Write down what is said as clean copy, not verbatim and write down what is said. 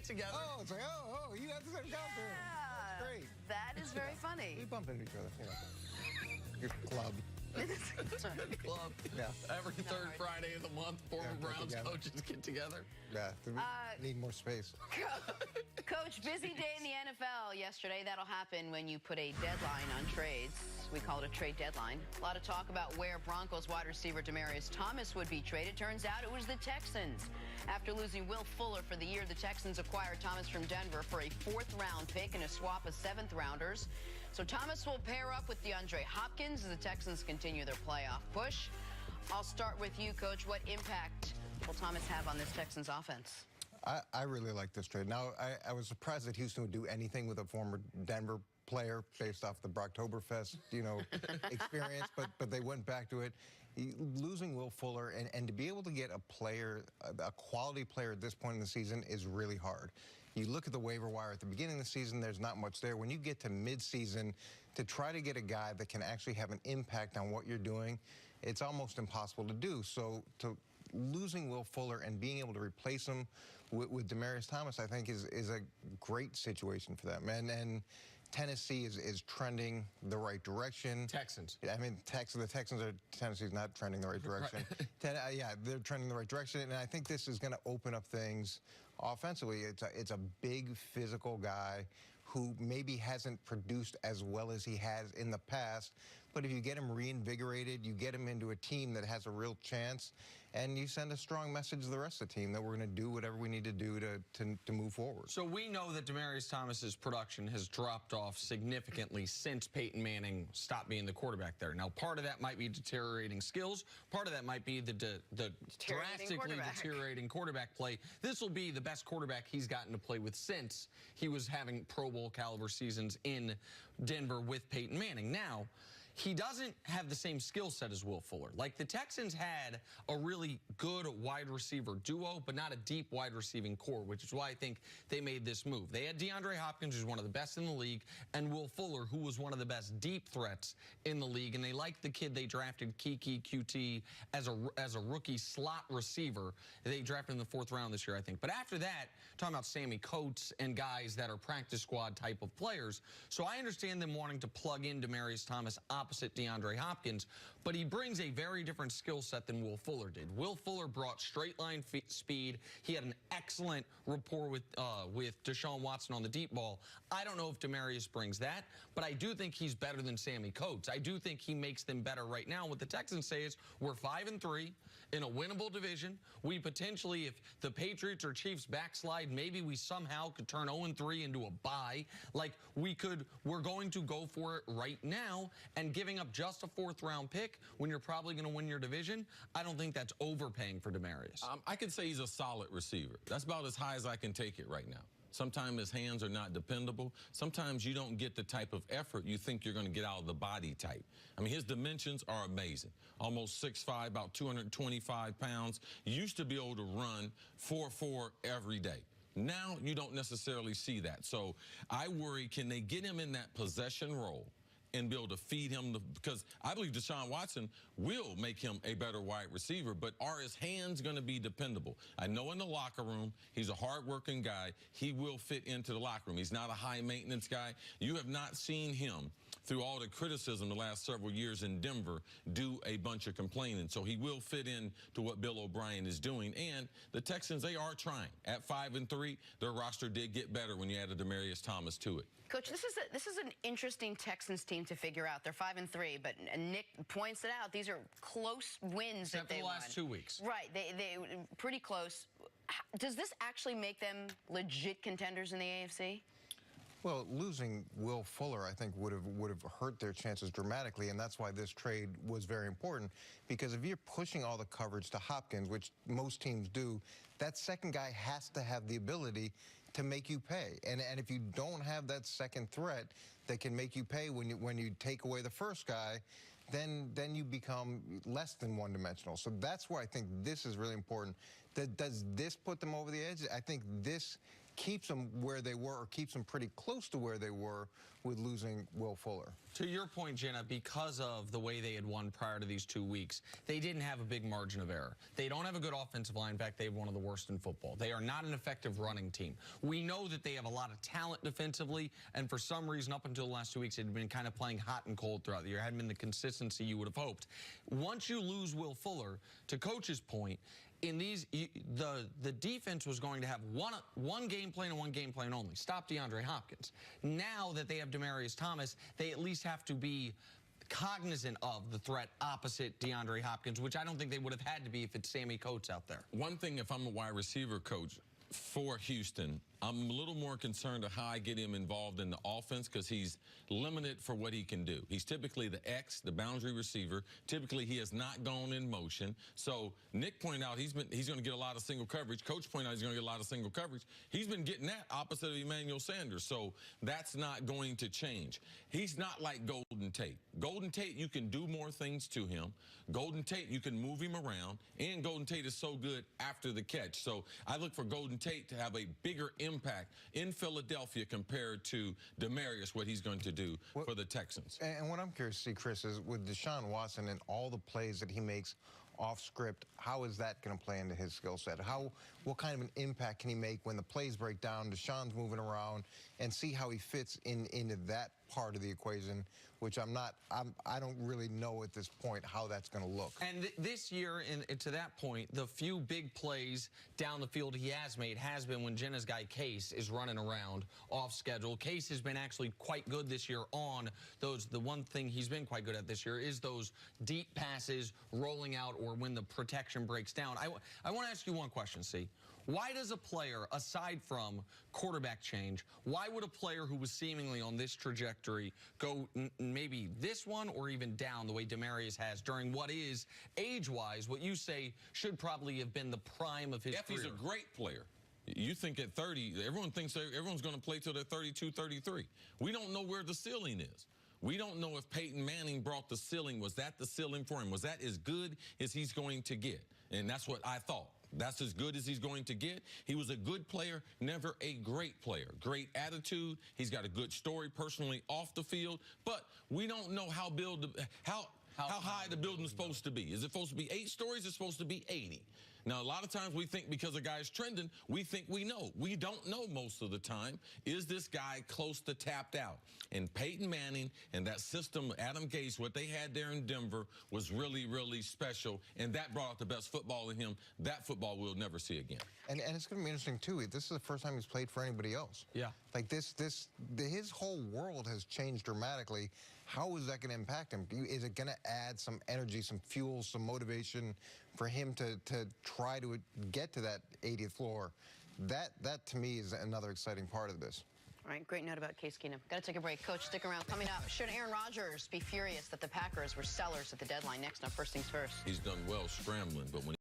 together. Oh, it's like, oh, you have the same costume. That's great. That is very funny. We bump into each other, you know. Your club. Club. Yeah. Every third Friday of the month, former get Browns together. coaches get together. Yeah, we need more space. Coach, busy day in the NFL yesterday. That'll happen when you put a deadline on trades. We call it a trade deadline. A lot of talk about where Broncos wide receiver Demaryius Thomas would be traded. Turns out it was the Texans. After losing Will Fuller for the year, the Texans acquired Thomas from Denver for a 4th-round pick and a swap of 7th-rounders. So Thomas will pair up with DeAndre Hopkins as the Texans continue their playoff push. I'll start with you, Coach. What impact will Thomas have on this Texans offense? I really like this trade. Now, I was surprised that Houston would do anything with a former Denver player based off the Brocktoberfest, experience, but they went back to it. Losing Will Fuller and to be able to get a player, a quality player at this point in the season is really hard. You look at the waiver wire at the beginning of the season, there's not much there. When you get to mid-season, to try to get a guy that can actually have an impact on what you're doing, it's almost impossible to do. So losing Will Fuller and being able to replace him with Demaryius Thomas, I think, is a great situation for them. And Tennessee is trending the right direction. Texans. I mean, the Texans are, Tennessee's not trending the right direction. Right. Yeah, they're trending the right direction, and I think this is going to open up things offensively. It's a big physical guy who maybe hasn't produced as well as he has in the past, but if you get him reinvigorated, you get him into a team that has a real chance, and you send a strong message to the rest of the team that we're going to do whatever we need to do to move forward. So we know that Demaryius Thomas's production has dropped off significantly since Peyton Manning stopped being the quarterback there. Now, part of that might be deteriorating skills. Part of that might be the drastically deteriorating quarterback play. This will be the best quarterback he's gotten to play with since he was having Pro Bowl caliber seasons in Denver with Peyton Manning. Now, he doesn't have the same skill set as Will Fuller. Like, the Texans had a really good wide receiver duo, but not a deep wide receiving core, which is why I think they made this move. They had DeAndre Hopkins, who's one of the best in the league, and Will Fuller, who was one of the best deep threats in the league, and they liked the kid they drafted, Kiki QT, as a rookie slot receiver. They drafted in the 4th round this year, I think. But after that, talking about Sammy Coates and guys that are practice squad type of players. So I understand them wanting to plug in Demaryius Thomas opposite DeAndre Hopkins, but he brings a very different skill set than Will Fuller did. Will Fuller brought straight line speed. He had an excellent rapport with Deshaun Watson on the deep ball. I don't know if Demaryius brings that, but I do think he's better than Sammy Coates. I do think he makes them better right now. What the Texans say is, we're 5-3 in a winnable division. We potentially, if the Patriots or Chiefs backslide, maybe we somehow could turn 0-3 into a bye. Like, we're going to go for it right now, and giving up just a 4th-round pick when you're probably going to win your division, I don't think that's overpaying for Demaryius. I could say he's a solid receiver. That's about as high as I can take it right now. Sometimes his hands are not dependable. Sometimes you don't get the type of effort you think you're going to get out of the body type. I mean, his dimensions are amazing. Almost 6'5", about 225 pounds. Used to be able to run 4.4 every day. Now you don't necessarily see that. So I worry, can they get him in that possession role and be able to feed him, because I believe Deshaun Watson will make him a better wide receiver, but are his hands going to be dependable? I know in the locker room, he's a hard-working guy. He will fit into the locker room. He's not a high-maintenance guy. You have not seen him, through all the criticism the last several years in Denver, do a bunch of complaining. So he will fit in to what Bill O'Brien is doing. And the Texans, they are trying. At 5-3, their roster did get better when you added Demaryius Thomas to it. Coach, this is an interesting Texans team to figure out. They're 5-3, but Nick points it out. These are close wins that they won. Except for the last 2 weeks. Right, they pretty close. Does this actually make them legit contenders in the AFC? Well, losing Will Fuller, I think, would have hurt their chances dramatically, and that's why this trade was very important. Because if you're pushing all the coverage to Hopkins, which most teams do, that second guy has to have the ability to make you pay. And if you don't have that second threat that can make you pay when you take away the first guy, then you become less than one-dimensional. So that's why I think this is really important. Does this put them over the edge? I think this keeps them where they were, or keeps them pretty close to where they were with losing Will Fuller. To your point, Jenna, because of the way they had won prior to these 2 weeks, they didn't have a big margin of error. They don't have a good offensive line. In fact, they have one of the worst in football. They are not an effective running team. We know that they have a lot of talent defensively, and for some reason, up until the last 2 weeks, it had been kind of playing hot and cold throughout the year. It hadn't been the consistency you would have hoped. Once you lose Will Fuller, to Coach's point, in these, the defense was going to have one game plan and one game plan only. Stop DeAndre Hopkins. Now that they have Demaryius Thomas, they at least have to be cognizant of the threat opposite DeAndre Hopkins, which I don't think they would have had to be if it's Sammy Coates out there. One thing, if I'm a wide receiver coach for Houston, I'm a little more concerned of how I get him involved in the offense, because he's limited for what he can do. He's typically the X, the boundary receiver. Typically, he has not gone in motion. So Nick pointed out he's going to get a lot of single coverage. Coach pointed out he's going to get a lot of single coverage. He's been getting that opposite of Emmanuel Sanders. So that's not going to change. He's not like Golden Tate. Golden Tate, you can do more things to him. Golden Tate, you can move him around. And Golden Tate is so good after the catch. So I look for Golden Tate to have a bigger impact in Philadelphia compared to Demaryius, what he's going to do for the Texans. And what I'm curious to see, Chris, is with Deshaun Watson and all the plays that he makes off script, how is that going to play into his skill set? What kind of an impact can he make when the plays break down, Deshaun's moving around, and see how he fits into that part of the equation, which I don't really know at this point how that's going to look. And this year, and to that point, the few big plays down the field he has made has been when Jenna's guy Case is running around off schedule. Case has been actually quite good this year on those. The one thing he's been quite good at this year is those deep passes rolling out, or when the protection breaks down. I want to ask you one question, C. Why does a player, aside from quarterback change, why would a player who was seemingly on this trajectory go maybe this one or even down the way Demaryius has during what is, age-wise, what you say should probably have been the prime of his career? He's a great player. You think at 30, everyone thinks everyone's going to play till they're 32, 33. We don't know where the ceiling is. We don't know if Peyton Manning brought the ceiling. Was that the ceiling for him? Was that as good as he's going to get? And that's what I thought. That's as good as he's going to get. He was a good player, never a great player. Great attitude. He's got a good story personally off the field. But we don't know how high the building's supposed to be. Is it supposed to be 8 stories? It's supposed to be 80. Now, a lot of times we think because a guy's trending, we think we know. We don't know most of the time. Is this guy close to tapped out? And Peyton Manning and that system, Adam Gase, what they had there in Denver was really, really special. And that brought out the best football in him. That football we'll never see again. And it's going to be interesting, too. This is the first time he's played for anybody else. Yeah. Like his whole world has changed dramatically. How is that going to impact him? Is it going to add some energy, some fuel, some motivation for him to try to get to that 80th floor? That to me is another exciting part of this. All right, great note about Case Keenum. Got to take a break. Coach, stick around. Coming up, should Aaron Rodgers be furious that the Packers were sellers at the deadline? Next on First Things First. He's done well scrambling, but when